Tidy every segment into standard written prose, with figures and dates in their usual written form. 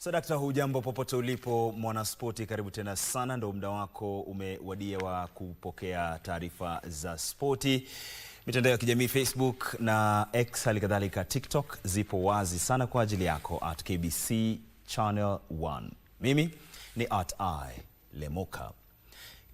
Sadakta, hujambo popote ulipo mwanaspoti, karibu tena sana. Ndo muda wako umewadia wa kupokea taarifa za spoti. Mitandao ya kijamii Facebook na X halikadhalika TikTok zipo wazi sana kwa ajili yako @KBC Channel 1. Mimi ni @I_Lemoka.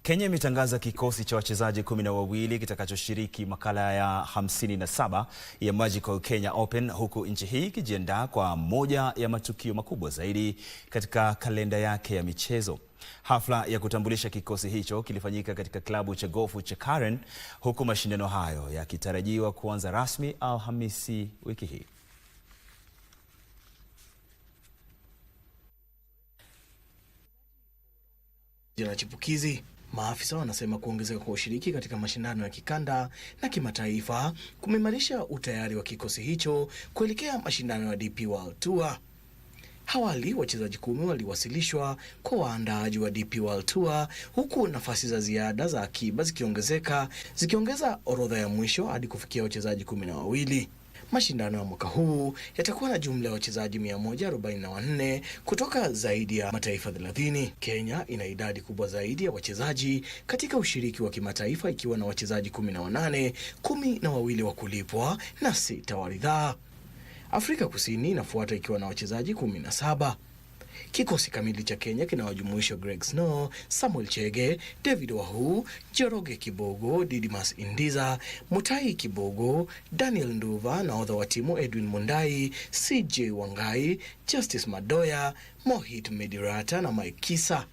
Kenya imetangaza kikosi cha wachezaji 12 kitakachoshiriki makala ya 57 ya Magical Kenya Open, huku nchi hii ikijiandaa kwa moja ya matukio makubwa zaidi katika kalenda yake ya michezo. Hafla ya kutambulisha kikosi hicho kilifanyika katika klabu cha gofu cha Karen, huku mashindano hayo yakitarajiwa kuanza rasmi Alhamisi wiki hii. Jina chipukizi. Maafisa wanasema kuongezeka kwa ushiriki katika mashindano ya kikanda na kimataifa kumeimarisha utayari wa kikosi hicho kuelekea mashindano ya DP World Tour. Awali wachezaji 10 waliwasilishwa kwa waandaaji wa DP World Tour, huku nafasi za ziada za akiba zikiongeza orodha ya mwisho hadi kufikia wachezaji 12. Mashindano ya mwaka huu yatakuwa na jumla ya wachezaji 144 kutoka zaidi ya mataifa 30. Kenya ina idadi kubwa zaidi ya wachezaji katika ushiriki wa kimataifa, ikiwa na wachezaji 18, 12 wa kulipwa na 6 wa ridhaa. Afrika Kusini inafuata ikiwa na wachezaji 17. Kikosi kamili cha Kenya kinawajumuisha Greg Snow, Samuel Chege, David Wahu, Njoroge Kibogo, Didimas Indiza, Mutai Kibogo, Daniel Nduva, nahodha wa timu Edwin Mundai, CJ Wangai, Justice Madoya, Mohit Medirata na Mike Kisa.